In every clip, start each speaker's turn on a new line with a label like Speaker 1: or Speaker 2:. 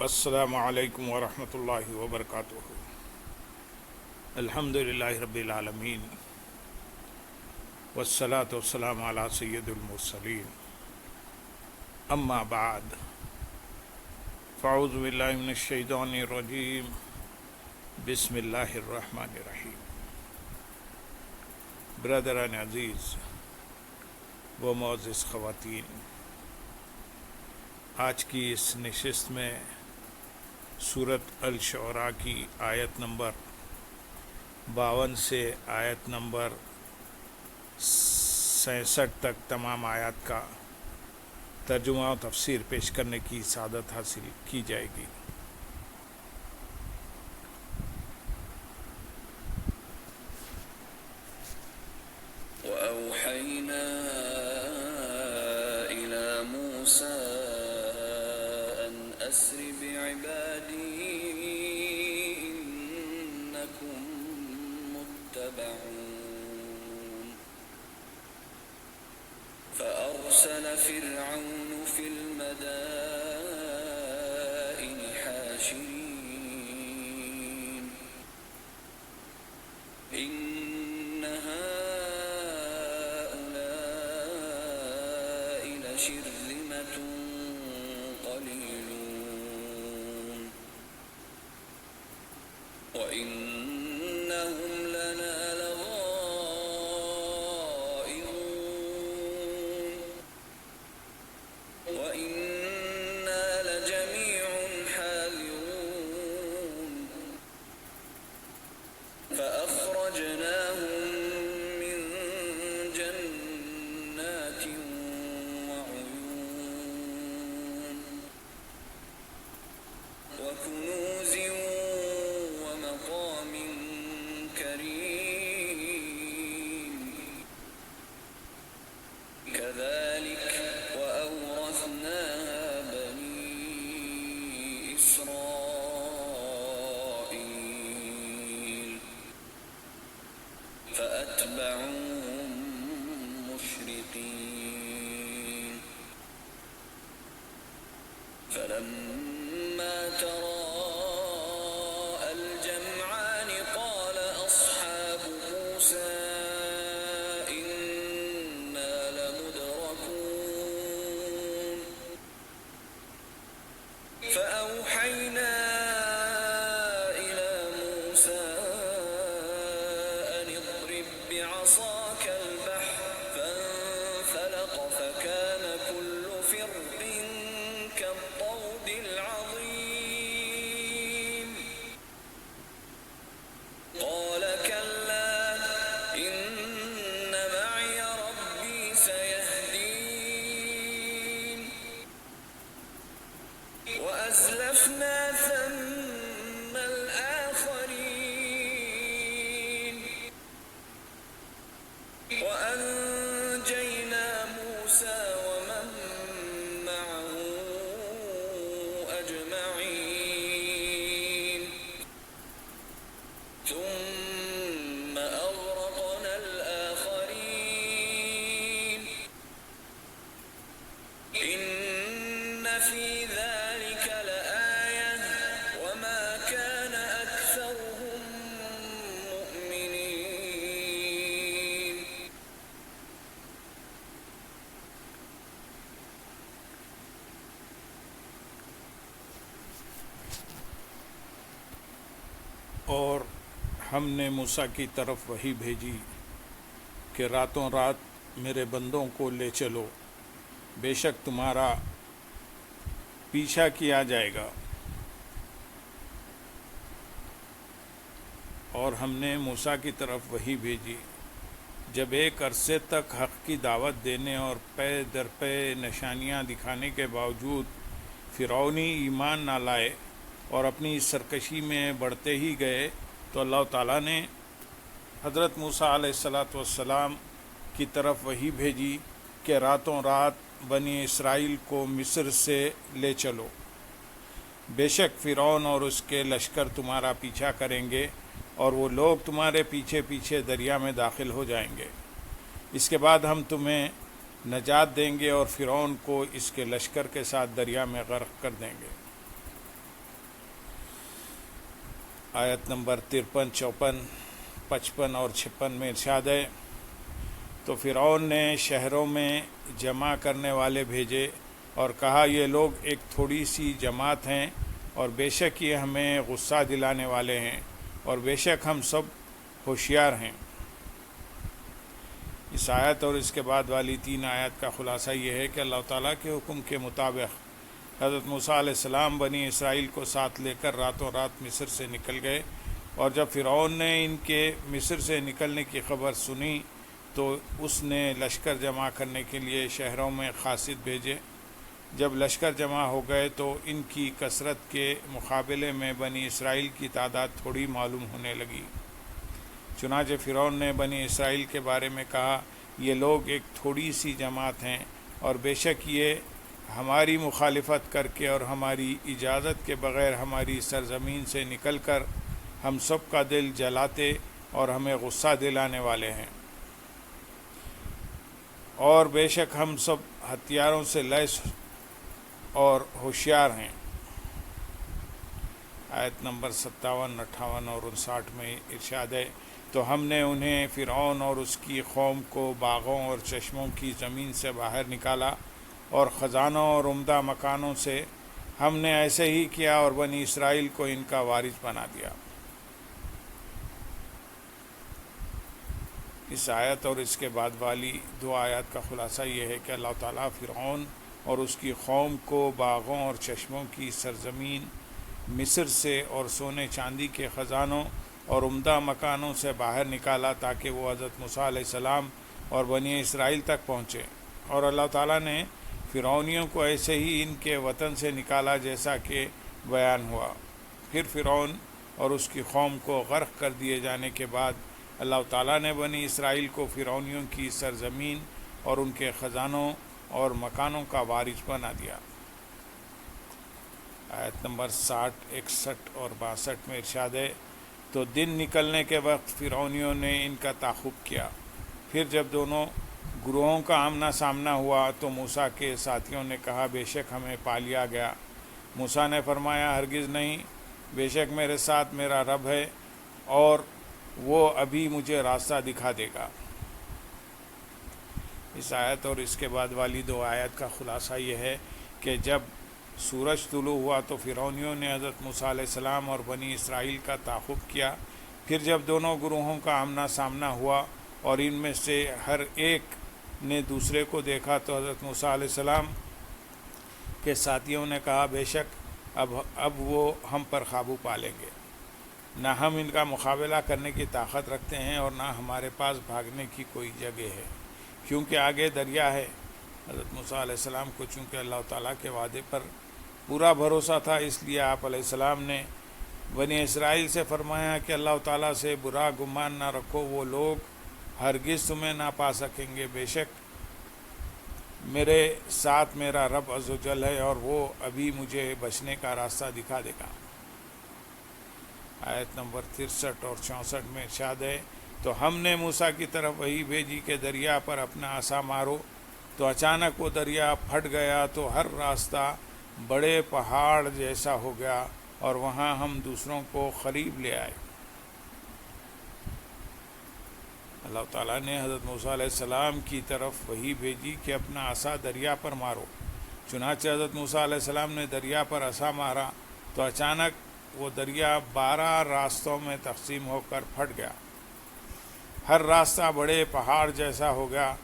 Speaker 1: السلام علیکم ورحمۃ اللہ وبرکاتہ۔ الحمد للہ رب العالمین والصلاة والسلام علی سید المرسلین، اما بعد فاعوذ باللہ من الشیطان الرجیم، بسم اللہ الرحمن الرحیم۔ برادران عزیز و معزز خواتین، آج کی اس نشست میں سورۃ الشعراء کی آیت نمبر 52 سے آیت نمبر 66 تک تمام آیات کا ترجمہ و تفسیر پیش کرنے کی سعادت حاصل کی جائے گی۔
Speaker 2: وأوحينا إلى موسى أن أسر بعبادي إنكم متبعون فأرسل فرعون في المدائن حاشرين إن هؤلاء لشرذمة قليلون وإنهم لنا لغائظون وإنا لجميع حاذرون فأخرجناهم من جنات وعيون وكنوز ومقام كريم كذلك وأورثناها بني إسرائيل فأتبعوهم مشرقين فلما تراءى الجمعان قال أصحاب موسى إنا لمدركون فأوحينا إلى موسى أن اضرب بعصاك البحر فانفلق فكان كل فرق كالطود العظيم قال كلا إن معي ربي سيهدين وأزلفنا ثم الآخرين وأنجينا موسى ومن معه أجمعين ثم أغرقنا الآخرين إن في ذلك لآية وما كان أكثرهم مؤمنين
Speaker 1: اور ہم نے موسیٰ کی طرف وحی بھیجی کہ راتوں رات میرے بندوں کو لے چلو، بے شک تمہارا پیچھا کیا جائے گا۔ اور ہم نے موسیٰ کی طرف وحی بھیجی جب ایک عرصے تک حق کی دعوت دینے اور پے در پے نشانیاں دکھانے کے باوجود فرعونی ایمان نہ لائے اور اپنی سرکشی میں بڑھتے ہی گئے، تو اللہ تعالیٰ نے حضرت موسیٰ علیہ السلام کی طرف وحی بھیجی کہ راتوں رات بنی اسرائیل کو مصر سے لے چلو، بے شک فرعون اور اس کے لشکر تمہارا پیچھا کریں گے اور وہ لوگ تمہارے پیچھے پیچھے دریا میں داخل ہو جائیں گے۔ اس کے بعد ہم تمہیں نجات دیں گے اور فرعون کو اس کے لشکر کے ساتھ دریا میں غرق کر دیں گے۔ آیت نمبر 53، 54، 55 اور 56 میں ارشاد ہے، تو فرعون نے شہروں میں جمع کرنے والے بھیجے اور کہا یہ لوگ ایک تھوڑی سی جماعت ہیں اور بے شک یہ ہمیں غصہ دلانے والے ہیں اور بے شک ہم سب ہوشیار ہیں۔ اس آیت اور اس کے بعد والی 3 آیت کا خلاصہ یہ ہے کہ اللہ تعالیٰ کے حکم کے مطابق حضرت موسیٰ علیہ السلام بنی اسرائیل کو ساتھ لے کر راتوں رات مصر سے نکل گئے، اور جب فرعون نے ان کے مصر سے نکلنے کی خبر سنی تو اس نے لشکر جمع کرنے کے لیے شہروں میں قاصد بھیجے۔ جب لشکر جمع ہو گئے تو ان کی کثرت کے مقابلے میں بنی اسرائیل کی تعداد تھوڑی معلوم ہونے لگی۔ چنانچہ فرعون نے بنی اسرائیل کے بارے میں کہا یہ لوگ ایک تھوڑی سی جماعت ہیں اور بے شک یہ ہماری مخالفت کر کے اور ہماری اجازت کے بغیر ہماری سرزمین سے نکل کر ہم سب کا دل جلاتے اور ہمیں غصہ دلانے والے ہیں، اور بے شک ہم سب ہتھیاروں سے لیس اور ہوشیار ہیں۔ آیت نمبر 57، 58 اور 59 میں ارشاد ہے، تو ہم نے انہیں فرعون اور اس کی قوم کو باغوں اور چشموں کی زمین سے باہر نکالا اور خزانوں اور عمدہ مکانوں سے، ہم نے ایسے ہی کیا اور بنی اسرائیل کو ان کا وارث بنا دیا۔ اس آیت اور اس کے بعد والی 2 آیات کا خلاصہ یہ ہے کہ اللہ تعالیٰ فرعون اور اس کی قوم کو باغوں اور چشموں کی سرزمین مصر سے اور سونے چاندی کے خزانوں اور عمدہ مکانوں سے باہر نکالا تاکہ وہ حضرت موسیٰ علیہ السلام اور بنی اسرائیل تک پہنچے، اور اللہ تعالیٰ نے فرعونیوں کو ایسے ہی ان کے وطن سے نکالا جیسا کہ بیان ہوا۔ پھر فرعون اور اس کی قوم کو غرق کر دیے جانے کے بعد اللہ تعالیٰ نے بنی اسرائیل کو فرعونیوں کی سرزمین اور ان کے خزانوں اور مکانوں کا وارث بنا دیا۔ آیت نمبر 60، 61 اور 62 میں ارشاد ہے، تو دن نکلنے کے وقت فرعونیوں نے ان کا تعاقب کیا، پھر جب دونوں گروہوں کا آمنا سامنا ہوا تو موسیٰ کے ساتھیوں نے کہا بے شک ہمیں پا لیا گیا۔ موسیٰ نے فرمایا ہرگز نہیں، بے شک میرے ساتھ میرا رب ہے اور وہ ابھی مجھے راستہ دکھا دے گا۔ اس آیت اور اس کے بعد والی 2 آیت کا خلاصہ یہ ہے کہ جب سورج طلوع ہوا تو فرعونیوں نے حضرت موسیٰ علیہ السلام اور بنی اسرائیل کا تعاقب کیا، پھر جب دونوں گروہوں کا آمنا سامنا ہوا اور ان میں سے ہر ایک نے دوسرے کو دیکھا تو حضرت موسیٰ علیہ السلام کے ساتھیوں نے کہا بے شک اب وہ ہم پر قابو پا لیں گے، نہ ہم ان کا مقابلہ کرنے کی طاقت رکھتے ہیں اور نہ ہمارے پاس بھاگنے کی کوئی جگہ ہے، کیونکہ آگے دریا ہے۔ حضرت موسیٰ علیہ السلام کو چونکہ اللہ تعالیٰ کے وعدے پر پورا بھروسہ تھا، اس لیے آپ علیہ السلام نے بنی اسرائیل سے فرمایا کہ اللہ تعالیٰ سے برا گمان نہ رکھو، وہ لوگ ہرگز تمہیں نہ پا سکیں گے، بے شک میرے ساتھ میرا رب عز و جل ہے اور وہ ابھی مجھے بچنے کا راستہ دکھا دے گا۔ آیت نمبر 63 اور 64 میں ارشاد ہے، تو ہم نے موسیٰ کی طرف وحی بھیجی کہ دریا پر اپنا عصا مارو، تو اچانک وہ دریا پھٹ گیا تو ہر راستہ بڑے پہاڑ جیسا ہو گیا اور وہاں ہم دوسروں کو قریب لے آئے۔ اللہ تعالیٰ نے حضرت موسیٰ علیہ السلام کی طرف وحی بھیجی کہ اپنا عصا دریا پر مارو، چنانچہ حضرت موسیٰ علیہ السلام نے دریا پر عصا مارا تو اچانک وہ دریا 12 راستوں میں تقسیم ہو کر پھٹ گیا، ہر راستہ بڑے پہاڑ جیسا ہو گیا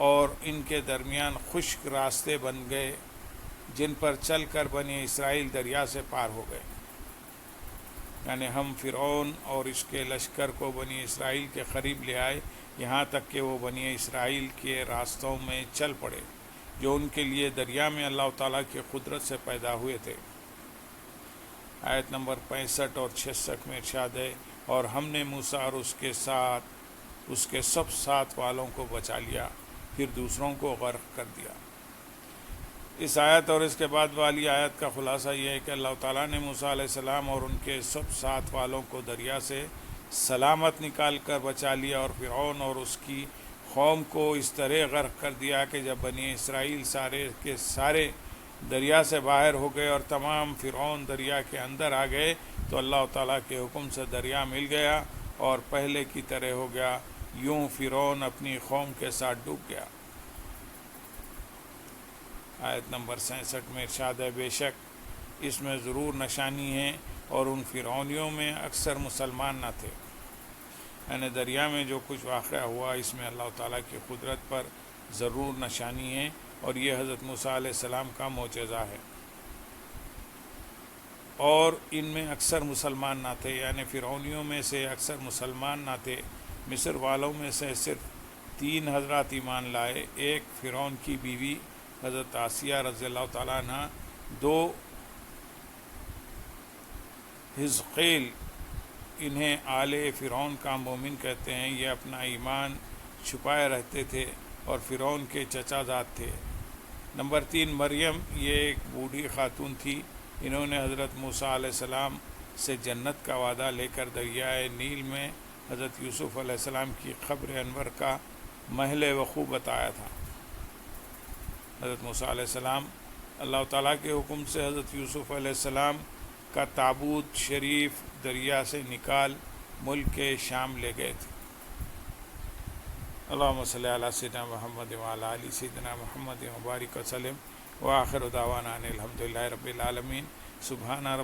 Speaker 1: اور ان کے درمیان خشک راستے بن گئے جن پر چل کر بنی اسرائیل دریا سے پار ہو گئے۔ یعنی ہم فرعون اور اس کے لشکر کو بنی اسرائیل کے قریب لے آئے، یہاں تک کہ وہ بنی اسرائیل کے راستوں میں چل پڑے جو ان کے لیے دریا میں اللہ تعالیٰ کی قدرت سے پیدا ہوئے تھے۔ آیت نمبر 65 اور 66 میں ارشاد ہے، اور ہم نے موسیٰ اور اس کے سب ساتھ والوں کو بچا لیا، پھر دوسروں کو غرق کر دیا۔ اس آیت اور اس کے بعد والی آیت کا خلاصہ یہ ہے کہ اللہ تعالیٰ نے موسیٰ علیہ السلام اور ان کے سب ساتھ والوں کو دریا سے سلامت نکال کر بچا لیا، اور فرعون اور اس کی قوم کو اس طرح غرق کر دیا کہ جب بنی اسرائیل سارے کے سارے دریا سے باہر ہو گئے اور تمام فرعون دریا کے اندر آ گئے تو اللہ تعالیٰ کے حکم سے دریا مل گیا اور پہلے کی طرح ہو گیا، یوں فرعون اپنی قوم کے ساتھ ڈوب گیا۔ آیت نمبر 66 میں ارشاد ہے، بے شک اس میں ضرور نشانی ہے اور ان فرعونیوں میں اکثر مسلمان نہ تھے۔ یعنی دریا میں جو کچھ واقعہ ہوا اس میں اللہ تعالیٰ کی قدرت پر ضرور نشانی ہے اور یہ حضرت موسیٰ علیہ السلام کا معجزہ ہے۔ اور ان میں اکثر مسلمان نہ تھے، یعنی فرعونیوں میں سے اکثر مسلمان نہ تھے۔ مصر والوں میں سے صرف 3 حضرات ایمان لائے، ایک فرعون کی بیوی حضرت آسیہ رضی اللہ تعالیٰ عنہ، 2 حزقیل، انہیں آل فرعون کا مومن کہتے ہیں، یہ اپنا ایمان چھپائے رہتے تھے اور فرعون کے چچا زاد تھے۔ نمبر 3 مریم، یہ ایک بوڑھی خاتون تھی، انہوں نے حضرت موسیٰ علیہ السلام سے جنت کا وعدہ لے کر دریائے نیل میں حضرت یوسف علیہ السلام کی قبر انور کا محل وقوع بتایا تھا۔ حضرت موسیٰ علیہ السلام اللہ تعالیٰ کے حکم سے حضرت یوسف علیہ السلام کا تابوت شریف دریا سے نکال ملک کے شام لے گئے تھے۔ اللہم صلی علی سیدنا محمد وعلی آل سیدنا محمد وبارک وسلم وآخر دعوانا ان الحمدللہ رب العالمین۔ سبحان رب